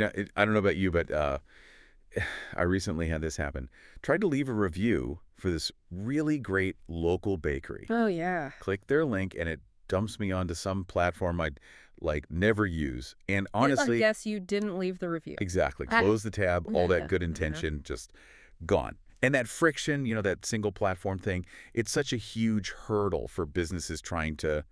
I don't know about you, but I recently had this happen. Tried to leave a review for this really great local bakery. Oh, yeah. Click their link, and it dumps me onto some platform I'd, never use. And I honestly, guess you didn't leave the review. exactly, Ah, close the tab, all that yeah, good yeah. intention just gone. And that friction, that single platform thing, it's such a huge hurdle for businesses trying to,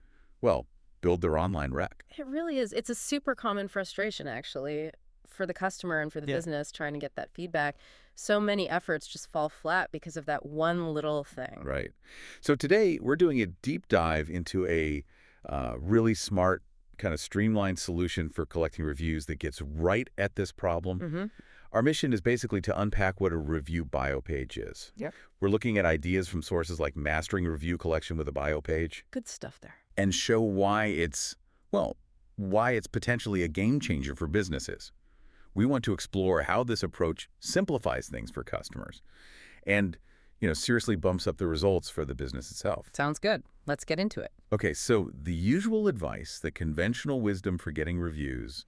well, build their online rec. It really is. It's a super common frustration, actually, for the customer and for the Yeah. business trying to get that feedback. So many efforts just fall flat because of that one little thing. Right. So today we're doing a deep dive into a really smart, kind of streamlined solution for collecting reviews that gets right at this problem. Mm-hmm. Our mission is basically to unpack what a review bio page is. Yep. We're looking at ideas from sources like Mastering Review Collection with a Bio Page Good stuff there. and show why it's potentially a game changer for businesses. We want to explore how this approach simplifies things for customers and, seriously bumps up the results for the business itself. Sounds good. Let's get into it. Okay, so the usual advice, the conventional wisdom for getting reviews,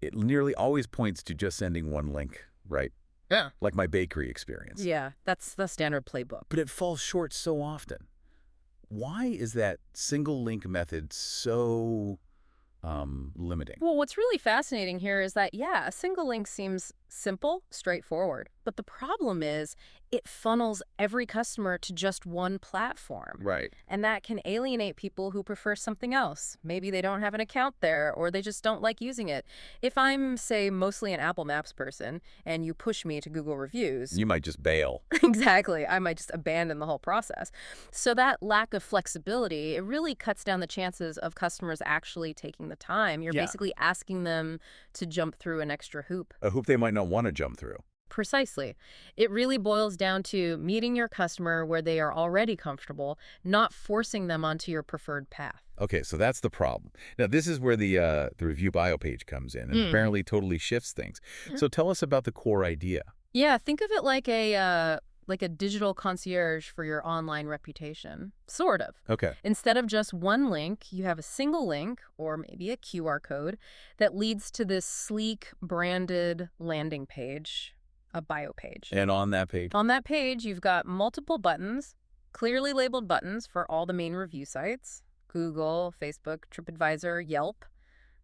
it nearly always points to just sending one link, right? Yeah. Like my bakery experience. Yeah, that's the standard playbook. But it falls short so often. Why is that single link method so limiting? Well, what's really fascinating here is that, yeah, a single link seems simple, straightforward. But the problem is it funnels every customer to just one platform. Right. And that can alienate people who prefer something else. Maybe they don't have an account there or they just don't like using it. If I'm, say, mostly an Apple Maps person and you push me to Google reviews, You might just bail. exactly, I might just abandon the whole process. So that lack of flexibility, it really cuts down the chances of customers actually taking the time. You're Yeah. basically asking them to jump through an extra hoop. A hoop they might not want to jump through. Precisely. It really boils down to meeting your customer where they are already comfortable, not forcing them onto your preferred path. Okay, so that's the problem. Now, this is where the review bio page comes in and Mm. apparently totally shifts things. So tell us about the core idea. Yeah, think of it like a digital concierge for your online reputation. Sort of. Okay. Instead of just one link, you have a single link, or maybe a QR code, that leads to this sleek, branded landing page, a bio page. And on that page, On that page, you've got multiple buttons, clearly labeled buttons for all the main review sites: Google, Facebook, TripAdvisor, Yelp,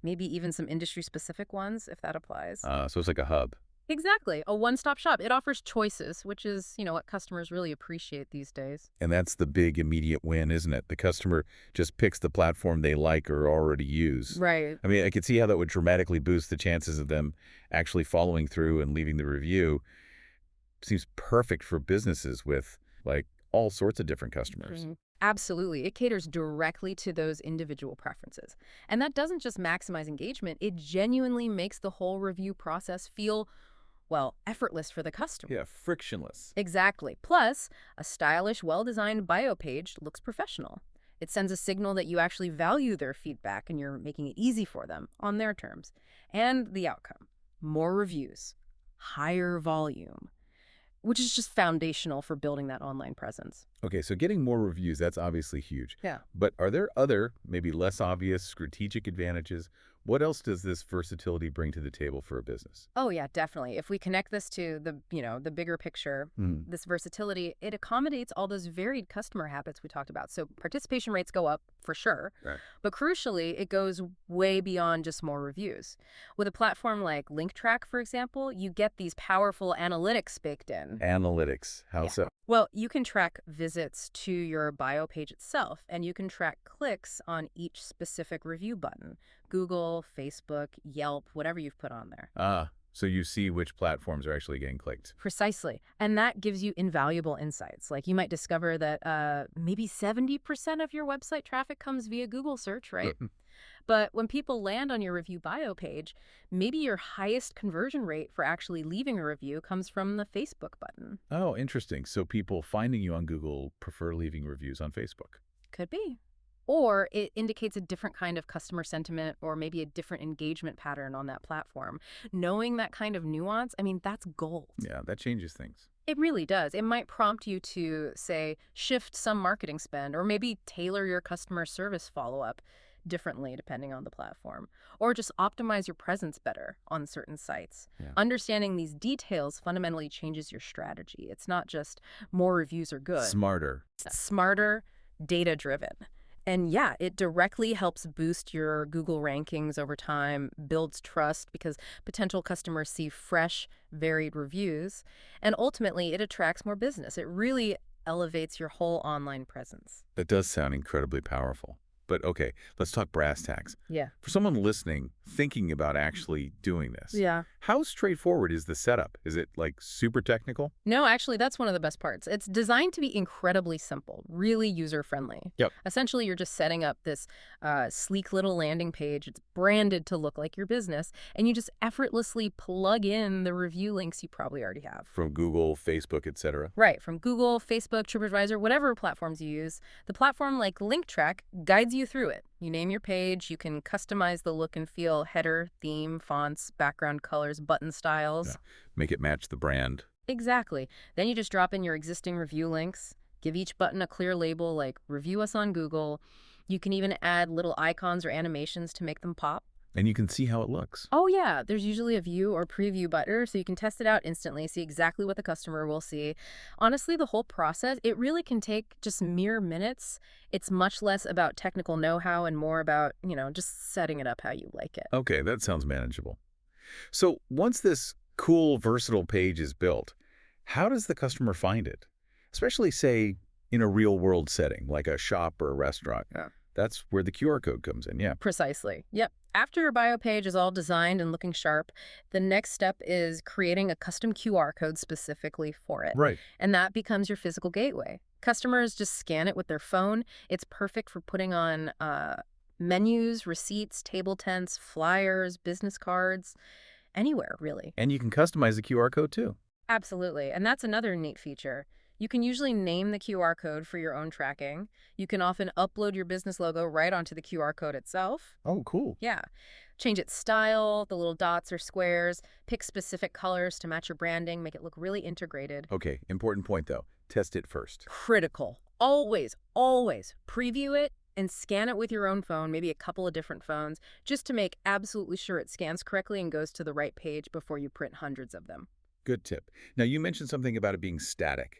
maybe even some industry-specific ones, if that applies. so it's like a hub. Exactly. A one-stop shop. It offers choices, which is, what customers really appreciate these days. And that's the big immediate win, isn't it? The customer just picks the platform they like or already use. Right. I mean, I could see how that would dramatically boost the chances of them actually following through and leaving the review. Seems perfect for businesses with, all sorts of different customers. Absolutely. It caters directly to those individual preferences. And that doesn't just maximize engagement, it genuinely makes the whole review process feel, well, effortless for the customer. Yeah, frictionless. Exactly. Plus, a stylish, well-designed bio page looks professional. It sends a signal that you actually value their feedback and you're making it easy for them on their terms. And the outcome: more reviews, higher volume, which is just foundational for building that online presence. Okay, so getting more reviews, that's obviously huge. Yeah. But are there other, maybe less obvious strategic advantages? What else does this versatility bring to the table for a business? Oh yeah, definitely. If we connect this to the bigger picture, Hmm. this versatility, it accommodates all those varied customer habits we talked about. So participation rates go up for sure, Right. but crucially, it goes way beyond just more reviews. With a platform like LinkTrack, for example, you get these powerful analytics baked in. Analytics. How Yeah. so? Well, you can track visits to your bio page itself, and you can track clicks on each specific review button: Google, Facebook, Yelp, whatever you've put on there. So you see which platforms are actually getting clicked. Precisely. And that gives you invaluable insights. Like you might discover that maybe 70% of your website traffic comes via Google search, right? But when people land on your review bio page, maybe your highest conversion rate for actually leaving a review comes from the Facebook button. Oh, interesting. So people finding you on Google prefer leaving reviews on Facebook. Could be. Or it indicates a different kind of customer sentiment or maybe a different engagement pattern on that platform. Knowing that kind of nuance, I mean, that's gold. Yeah, that changes things. It really does. It might prompt you to, say, shift some marketing spend or maybe tailor your customer service follow-up differently depending on the platform, or just optimize your presence better on certain sites. Yeah. Understanding these details fundamentally changes your strategy. It's not just more reviews are good. Smarter. It's smarter, data-driven. And yeah, it directly helps boost your Google rankings over time, builds trust because potential customers see fresh, varied reviews, and ultimately it attracts more business. It really elevates your whole online presence. That does sound incredibly powerful. But okay, let's talk brass tacks. Yeah. For someone listening, thinking about actually doing this, Yeah. how straightforward is the setup? Is it like super technical? No, actually, that's one of the best parts. It's designed to be incredibly simple, really user-friendly. Yep. Essentially, you're just setting up this sleek little landing page. It's branded to look like your business, and you just effortlessly plug in the review links you probably already have. From Google, Facebook, etc. Right, from Google, Facebook, TripAdvisor, whatever platforms you use. The platform like LinkTrack guides you through it. You name your page, you can customize the look and feel, header, theme, fonts, background colors, button styles. Yeah. Make it match the brand. Exactly. Then you just drop in your existing review links, give each button a clear label like review us on Google. You can even add little icons or animations to make them pop. And you can see how it looks. Oh yeah, there's usually a view or preview button, so you can test it out instantly, see exactly what the customer will see. Honestly, the whole process, it really can take just mere minutes. It's much less about technical know-how and more about, just setting it up how you like it. Okay, that sounds manageable. So once this cool, versatile page is built, how does the customer find it? Especially, say, in a real-world setting, like a shop or a restaurant. Yeah. That's where the QR code comes in, yeah. Precisely. Yep. After your bio page is all designed and looking sharp, the next step is creating a custom QR code specifically for it. Right. And that becomes your physical gateway. Customers just scan it with their phone. It's perfect for putting on menus, receipts, table tents, flyers, business cards, anywhere, really. And you can customize the QR code, too. Absolutely. And that's another neat feature. You can usually name the QR code for your own tracking. You can often upload your business logo right onto the QR code itself. Oh, cool. Yeah. Change its style, the little dots or squares, pick specific colors to match your branding, make it look really integrated. Okay, important point, though. Test it first. Critical. Always, always preview it and scan it with your own phone, maybe a couple of different phones, just to make absolutely sure it scans correctly and goes to the right page before you print hundreds of them. Good tip. Now, you mentioned something about it being static.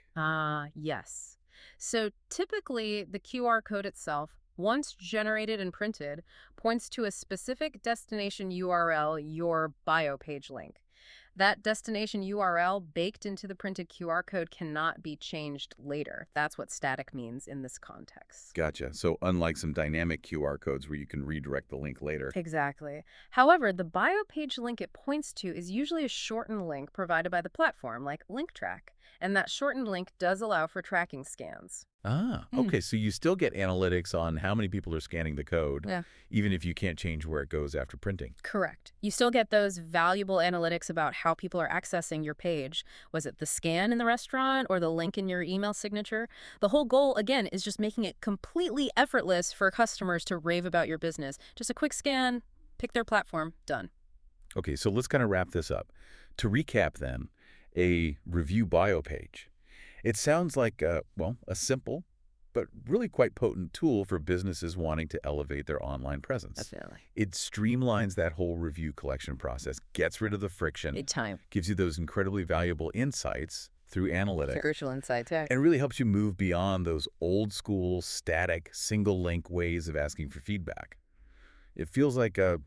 Yes. So typically, the QR code itself, once generated and printed, points to a specific destination URL, your bio page link. That destination URL baked into the printed QR code cannot be changed later. That's what static means in this context. Gotcha. So unlike some dynamic QR codes where you can redirect the link later. Exactly. However, the bio page link it points to is usually a shortened link provided by the platform, like LinkTrack. And that shortened link does allow for tracking scans. Okay. So you still get analytics on how many people are scanning the code, Yeah. even if you can't change where it goes after printing. Correct. You still get those valuable analytics about how people are accessing your page. Was it the scan in the restaurant or the link in your email signature? The whole goal, again, is just making it completely effortless for customers to rave about your business. Just a quick scan, pick their platform, done. Okay, so let's kind of wrap this up. To recap then, a review bio page. It sounds like, a simple, but really quite potent tool for businesses wanting to elevate their online presence. Definitely. It streamlines that whole review collection process, gets rid of the friction, Big time. gives you those incredibly valuable insights through analytics, Crucial insights, yeah. and really helps you move beyond those old school, static, single link ways of asking for feedback. It feels like a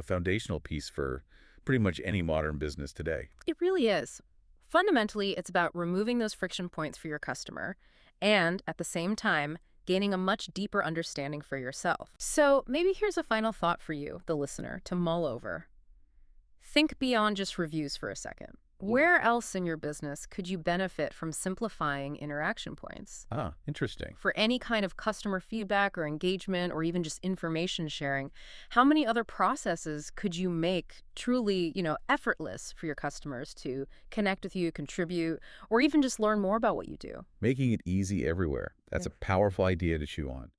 foundational piece for pretty much any modern business today. It really is. Fundamentally, it's about removing those friction points for your customer and, at the same time, gaining a much deeper understanding for yourself. So maybe here's a final thought for you, the listener, to mull over. Think beyond just reviews for a second. Where else in your business could you benefit from simplifying interaction points? Interesting. For any kind of customer feedback or engagement or even just information sharing, how many other processes could you make truly, effortless for your customers to connect with you, contribute, or even just learn more about what you do? Making it easy everywhere. That's a powerful idea to chew on.